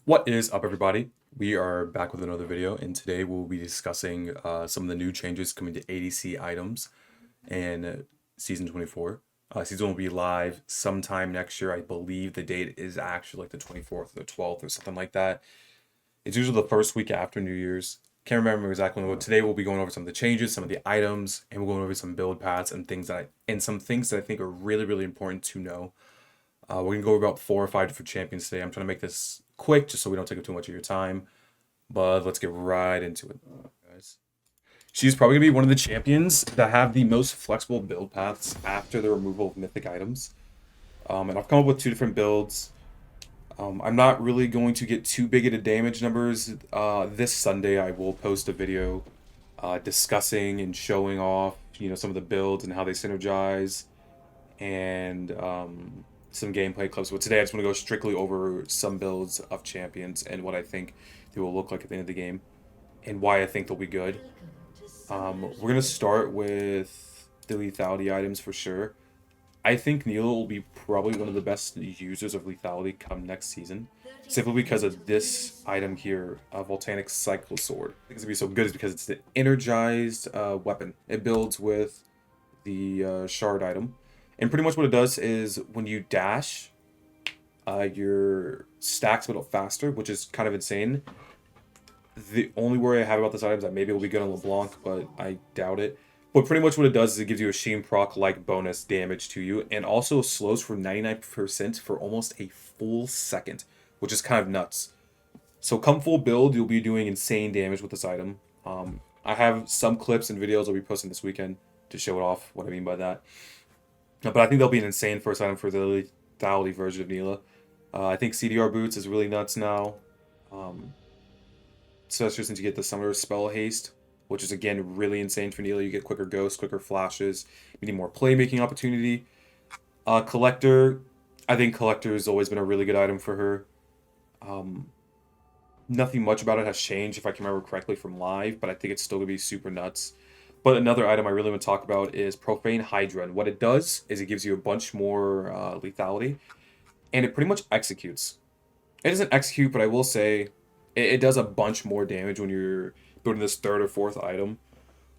What is up, everybody? We are back with another video, and today we'll be discussing some of the new changes coming to ADC items in Season 24. Season will be live sometime next year. I believe the date is actually like the 24th or the 12th or something like that. It's usually the first week after New Year's. Can't remember exactly when, but today we'll be going over some of the changes, some of the items, and we're going over some build paths and some things that I think are really, really important to know. We're gonna go over about 4 or 5 different champions today. I'm trying to make this quick just so we don't take up too much of your time. But let's get right into it, guys. She's probably gonna be one of the champions that have the most flexible build paths after the removal of mythic items. And I've come up with 2 different builds. I'm not really going to get too big into damage numbers. This Sunday I will post a video discussing and showing off, some of the builds and how they synergize, and some gameplay clips. But today I just want to go strictly over some builds of champions and what I think they will look like at the end of the game and why I think they'll be good. We're going to start with the lethality items for sure. I think Neela will be probably one of the best users of lethality come next season, simply because of this item here, Volcanic Cycle Sword. I think it's going to be so good is because it's the energized weapon. It builds with the shard item. And pretty much what it does is when you dash, your stacks a little faster, which is kind of insane. The only worry I have about this item is that maybe it will be good on LeBlanc, but I doubt it. But pretty much what it does is it gives you a Sheen proc-like bonus damage to you, and also slows for 99% for almost a full second, which is kind of nuts. So come full build, you'll be doing insane damage with this item. I have some clips and videos I'll be posting this weekend to show it off, what I mean by that. But I think they'll be an insane first item for the lethality version of Neela. I think CDR boots is really nuts now. Especially since you get the Summoner Spell Haste, which is again really insane for Neela. You get quicker ghosts, quicker flashes, meaning more playmaking opportunity. Collector, I think Collector has always been a really good item for her. Nothing much about it has changed, if I can remember correctly, from live, but I think it's still going to be super nuts. But another item I really want to talk about is Profane Hydra. And what it does is it gives you a bunch more lethality, and it pretty much executes. It doesn't execute, but I will say it does a bunch more damage when you're building this 3rd or 4th item,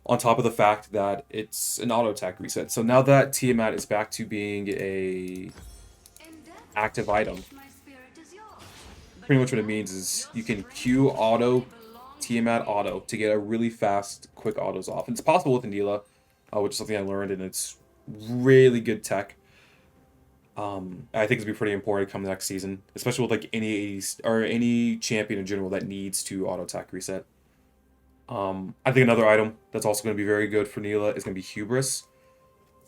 on top of the fact that it's an auto attack reset. So now that Tiamat is back to being a active item, pretty much what it means is you can Q auto, Tiamat auto to get a really fast, quick autos off. And it's possible with Neela, which is something I learned, and it's really good tech. I think it's gonna be pretty important come next season, especially with like any champion in general that needs to auto attack reset. I think another item that's also going to be very good for Neela is going to be Hubris.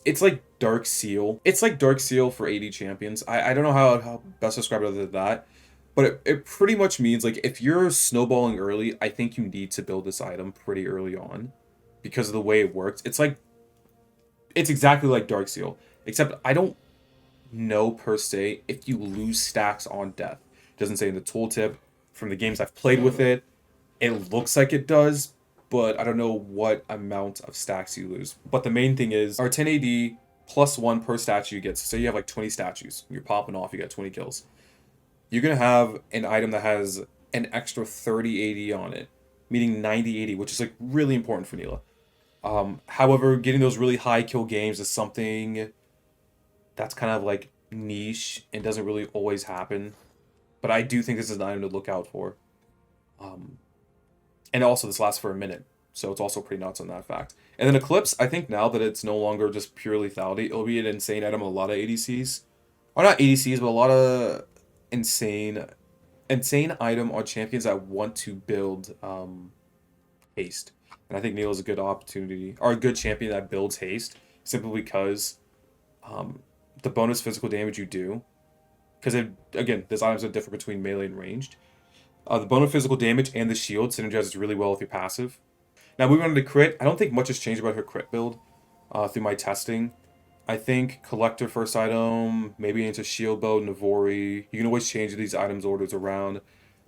It's like Dark Seal. It's like Dark Seal for AD champions. I don't know how best to describe it other than that. But it pretty much means, like, if you're snowballing early, I think you need to build this item pretty early on because of the way it works. It's exactly like Dark Seal, except I don't know per se if you lose stacks on death. It doesn't say in the tooltip. From the games I've played with it, it looks like it does, but I don't know what amount of stacks you lose. But the main thing is our 10 AD +1 per statue you get. So say you have like 20 statues, you're popping off, you got 20 kills. You're going to have an item that has an extra 30 AD on it, meaning 90 AD, which is like really important for Neela. However, getting those really high kill games is something that's kind of like niche and doesn't really always happen. But I do think this is an item to look out for. And also this lasts for a minute, so it's also pretty nuts on that fact. And then Eclipse, I think now that it's no longer just pure lethality, it'll be an insane item on a lot of ADCs. Or not ADCs, but a lot of insane item on champions that want to build haste. And I think Neela's a good opportunity, or a good champion that builds haste, simply because the bonus physical damage you do, because again, this items are different between melee and ranged. The bonus physical damage and the shield synergizes really well with your passive. Now moving on to crit, I don't think much has changed about her crit build through my testing. I think Collector first item, maybe into Shield Bow, Navori. You can always change these items orders around.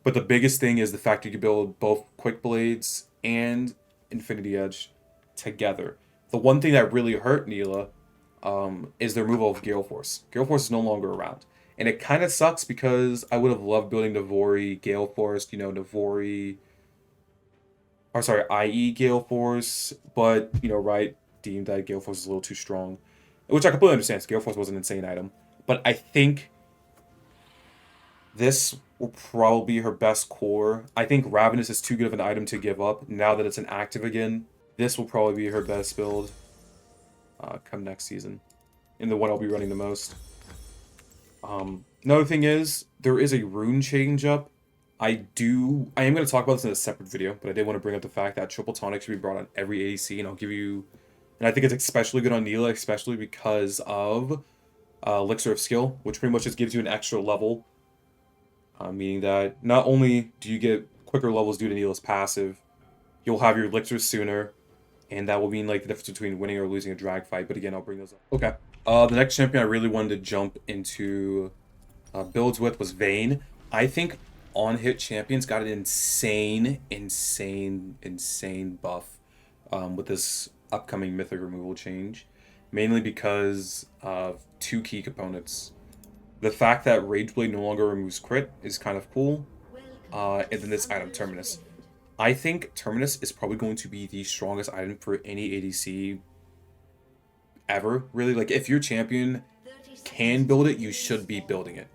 But the biggest thing is the fact you can build both Quick Blades and Infinity Edge together. The one thing that really hurt Neela is the removal of Gale Force. Gale Force is no longer around. And it kind of sucks because I would have loved building Navori, Gale Force, Navori, or sorry, IE Gale Force, but, right, deemed that Gale Force is a little too strong. Which I completely understand, Gale Force was an insane item. But I think this will probably be her best core. I think Ravenous is too good of an item to give up now that it's an active again. This will probably be her best build come next season. And the one I'll be running the most. Another thing is, there is a rune change up. I am going to talk about this in a separate video, but I did want to bring up the fact that Triple Tonic should be brought on every ADC, and I'll give you... And I think it's especially good on Neela, especially because of Elixir of Skill, which pretty much just gives you an extra level. Meaning that not only do you get quicker levels due to Neela's passive, you'll have your Elixirs sooner, and that will mean like the difference between winning or losing a drag fight. But again, I'll bring those up. Okay. The next champion I really wanted to jump into builds with was Vayne. I think on-hit champions got an insane buff with this upcoming mythic removal change, mainly because of two key components. The fact that Rageblade no longer removes crit is kind of cool, and then this item, Terminus. I think Terminus is probably going to be the strongest item for any ADC ever, really. Like, if your champion can build it, you should be building it.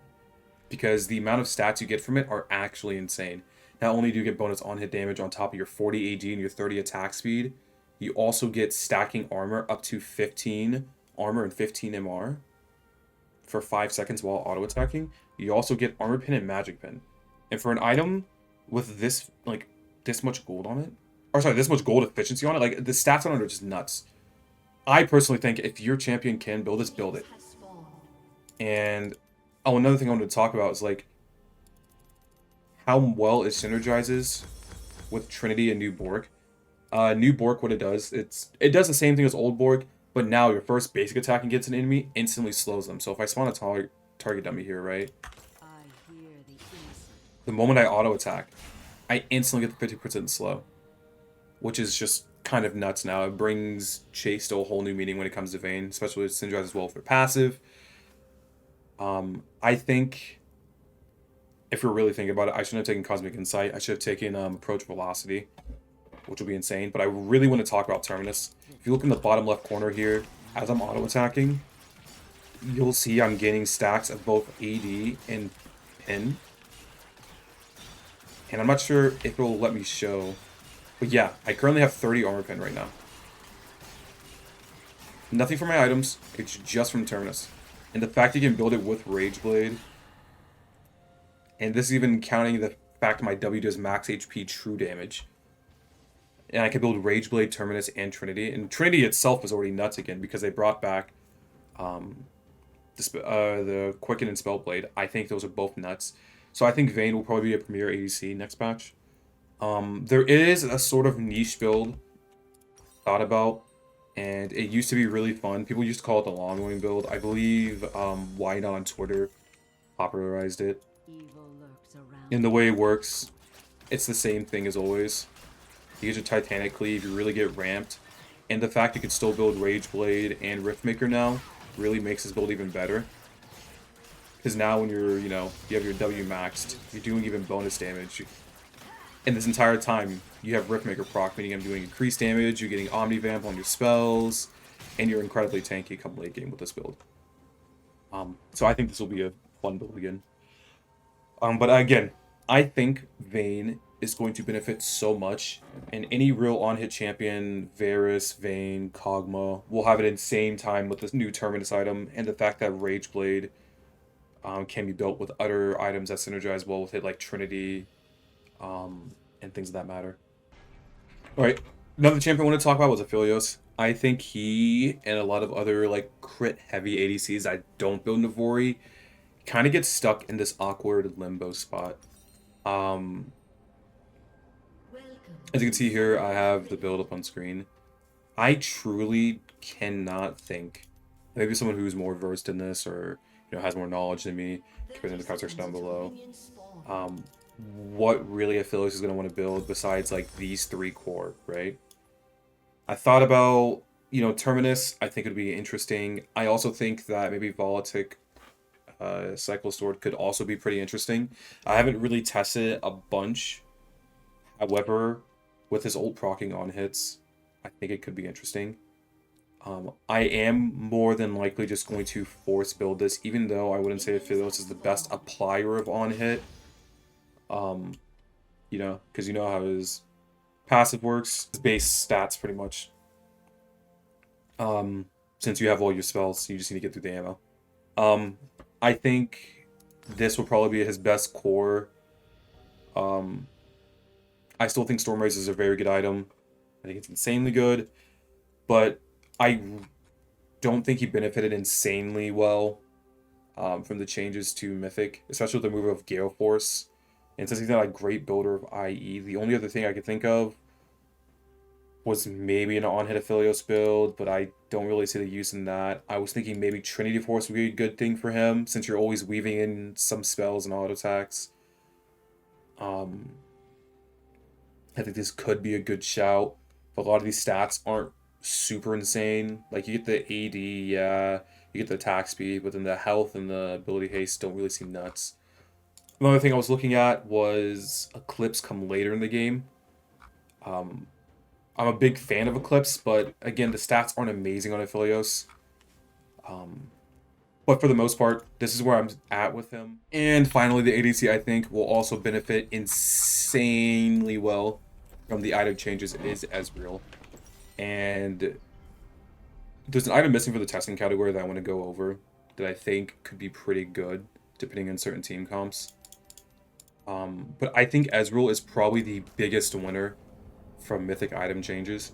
Because the amount of stats you get from it are actually insane. Not only do you get bonus on-hit damage on top of your 40 AD and your 30 attack speed, you also get stacking armor up to 15 armor and 15 MR for 5 seconds while auto-attacking. You also get armor pin and magic pin. And for an item with this, like, this much gold on it, or sorry, this much gold efficiency on it, like, the stats on it are just nuts. I personally think if your champion can build this, build it. And, oh, another thing I wanted to talk about is, like, how well it synergizes with Trinity and New Borg. New Borg, what it does, it does the same thing as Old Borg, but now your first basic attack against an enemy instantly slows them. So if I spawn a target dummy here, right? The moment I auto-attack, I instantly get the 50% slow. Which is just kind of nuts now. It brings Chase to a whole new meaning when it comes to Vayne, especially with synergize as well for passive. I think, if we're really thinking about it, I shouldn't have taken Cosmic Insight. I should have taken Approach Velocity, which will be insane. But I really want to talk about Terminus. If you look in the bottom left corner here, as I'm auto-attacking, you'll see I'm gaining stacks of both AD and Pin. And I'm not sure if it will let me show. But yeah, I currently have 30 armor pin right now. Nothing from my items, it's just from Terminus. And the fact you can build it with Rageblade. And this is even counting the fact my W does max HP true damage. And I can build Rageblade, Terminus, and Trinity. And Trinity itself is already nuts again because they brought back the Quicken and Spellblade. I think those are both nuts. So I think Vayne will probably be a premier ADC next patch. There is a sort of niche build thought about, and it used to be really fun. People used to call it the long wing build. I believe Why Not on Twitter popularized it. And the way it works, it's the same thing as always. You get your Titanic Cleave, you really get ramped, and the fact you can still build Rageblade and Riftmaker now really makes this build even better. Because now when you're, you have your W maxed, you're doing even bonus damage. And this entire time, you have Riftmaker proc, meaning I'm doing increased damage, you're getting Omnivamp on your spells, and you're incredibly tanky come late game with this build. So I think this will be a fun build again. But again, I think Vayne is going to benefit so much, and any real on-hit champion, Varus, Vayne, Kog'Maw, will have an insane time with this new Terminus item, and the fact that Rageblade can be built with other items that synergize well with it, like Trinity, and things of that matter. Alright, another champion I want to talk about was Aphelios. I think he and a lot of other like crit-heavy ADCs that don't build Navori kind of get stuck in this awkward limbo spot. As you can see here, I have the build up on screen. I truly cannot think, maybe someone who's more versed in this or has more knowledge than me, put it in the comment section down below. What really Aphelios is going to want to build besides like these three core, right? I thought about, Terminus. I think it'd be interesting. I also think that maybe Volatic Cycle Sword could also be pretty interesting. I haven't really tested it a bunch. However, with his ult proccing on hits, I think it could be interesting. I am more than likely just going to force build this, even though I wouldn't say Philios is the best applier of on hit. You know, because you know how his passive works, his base stats pretty much. Since you have all your spells, you just need to get through the ammo. I think this will probably be his best core. I still think Storm Race is a very good item. I think it's insanely good, but I don't think he benefited insanely well from the changes to Mythic, especially with the move of Gale Force. And since he's not a great builder of IE, the only other thing I could think of was maybe an on-hit Aphelios build, but I don't really see the use in that. I was thinking maybe Trinity Force would be a good thing for him, since you're always weaving in some spells and auto attacks. I think this could be a good shout, but a lot of these stats aren't super insane. Like, you get the AD, yeah, you get the attack speed, but then the health and the ability haste don't really seem nuts. Another thing I was looking at was Eclipse come later in the game. I'm a big fan of Eclipse, but again, the stats aren't amazing on Aphelios. But for the most part, this is where I'm at with him. And finally, the ADC, I think, will also benefit insanely well from the item changes. It is Ezreal. And there's an item missing for the testing category that I want to go over that I think could be pretty good, depending on certain team comps. But I think Ezreal is probably the biggest winner from Mythic item changes.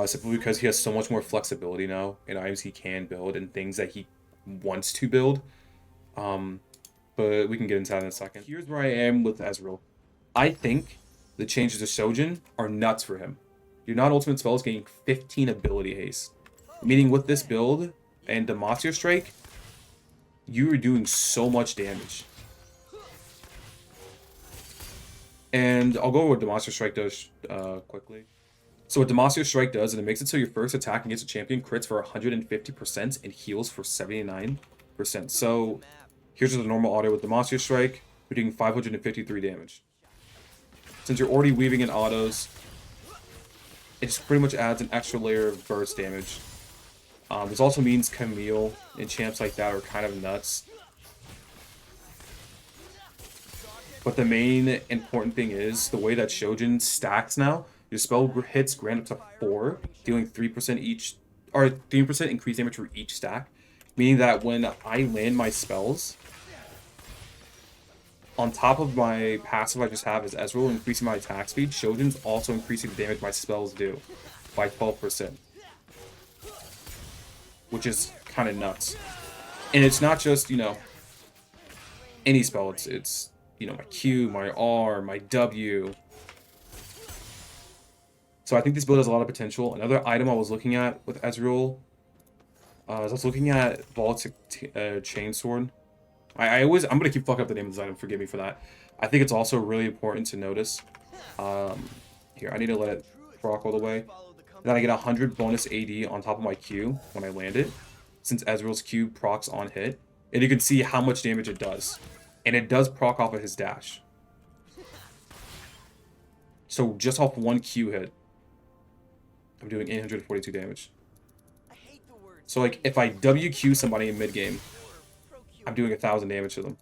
Simply because he has so much more flexibility now in items he can build and things that he wants to build. But we can get into that in a second. Here's where I am with Ezreal. I think the changes to Shojin are nuts for him. Your non-ultimate spell is getting 15 ability haste. Meaning with this build and Demacia Strike, you are doing so much damage. And I'll go over what Demacia Strike does quickly. So what Demacia Strike does is it makes it so your first attack against a champion crits for 150% and heals for 79%. So here's the normal auto with Demacia Strike. We're doing 553 damage. Since you're already weaving in autos, it just pretty much adds an extra layer of burst damage. This also means Camille and champs like that are kind of nuts. But the main important thing is the way that Shojin stacks now. Your spell hits grant up to 4, dealing 3% each, or 3% increased damage for each stack. Meaning that when I land my spells, on top of my passive I just have is Ezreal increasing my attack speed, Shojin's also increasing the damage my spells do by 12%. Which is kind of nuts. And it's not just, you know, any spell, it's you know, my Q, my R, my W. So I think this build has a lot of potential. Another item I was looking at with Ezreal, I was looking at Baltic Chainsword. I'm gonna keep fucking up the name of this item, forgive me for that. I think it's also really important to notice. Here, I need to let it proc all the way. Then I get 100 bonus AD on top of my Q when I land it, since Ezreal's Q procs on hit. And you can see how much damage it does. And it does proc off of his dash. So just off one Q hit, I'm doing 842 damage. So like, if I WQ somebody in mid-game, I'm doing 1,000 damage to them.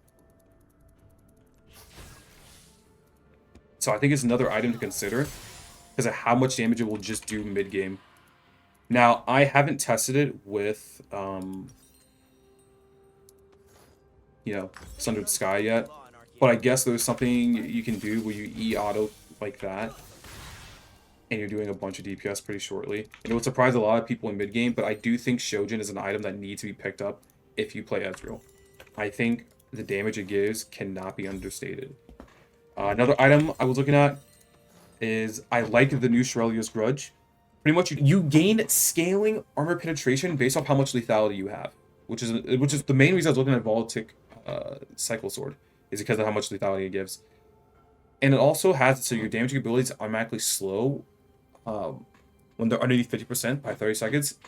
So I think it's another item to consider, because of how much damage it will just do mid-game. Now, I haven't tested it with, you know, Sundered Sky yet, but I guess there's something you can do where you E-auto like that, and you're doing a bunch of DPS pretty shortly. And it would surprise a lot of people in mid-game, but I do think Shojin is an item that needs to be picked up if you play Ezreal. I think the damage it gives cannot be understated. Another item I was looking at is I like the new Shurelya's Grudge. Pretty much, you gain scaling armor penetration based off how much lethality you have, which is the main reason I was looking at Baltic Cycle Sword, is because of how much lethality it gives. And it also has it so your damaging abilities automatically slow when they're underneath 50% by 30 seconds,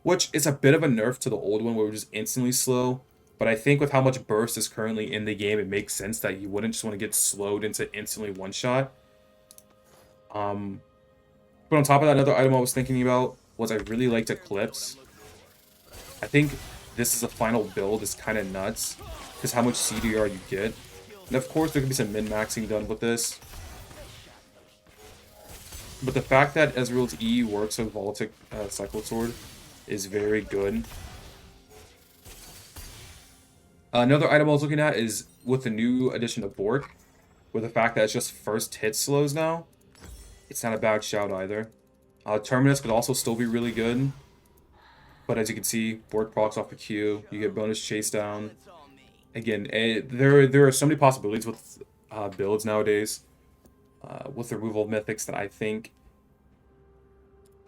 which is a bit of a nerf to the old one where it was just instantly slow. But I think with how much burst is currently in the game, it makes sense that you wouldn't just want to get slowed into instantly one shot. But on top of that, another item I was thinking about was I really liked Eclipse. I think this is a final build is kind of nuts because how much CDR you get. And of course, there could be some min-maxing done with this. But the fact that Ezreal's E works with Voltic Cycle Sword is very good. Another item I was looking at is with the new addition of Bork, with the fact that it's just first hit slows now, it's not a bad shout either. Terminus could also still be really good, but as you can see, Bork procs off the Q, you get bonus chase down. Again, there are so many possibilities with builds nowadays, with the removal of mythics that I think,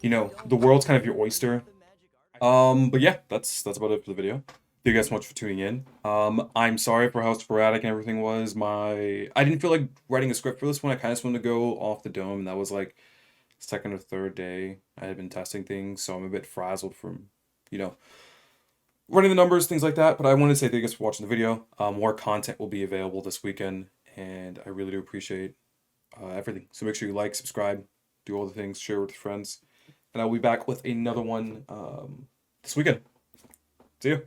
you know, the world's kind of your oyster. But yeah, that's about it for the video. Thank you guys so much for tuning in. I'm sorry for how sporadic and everything was. I didn't feel like writing a script for this one. I kind of just wanted to go off the dome, and that was like second or third day I had been testing things, so I'm a bit frazzled from, you know, running the numbers, things like that. But I wanted to say thank you guys for watching the video. More content will be available this weekend, and I really do appreciate everything. So make sure you like, subscribe, do all the things, share with your friends, and I'll be back with another one this weekend. See you.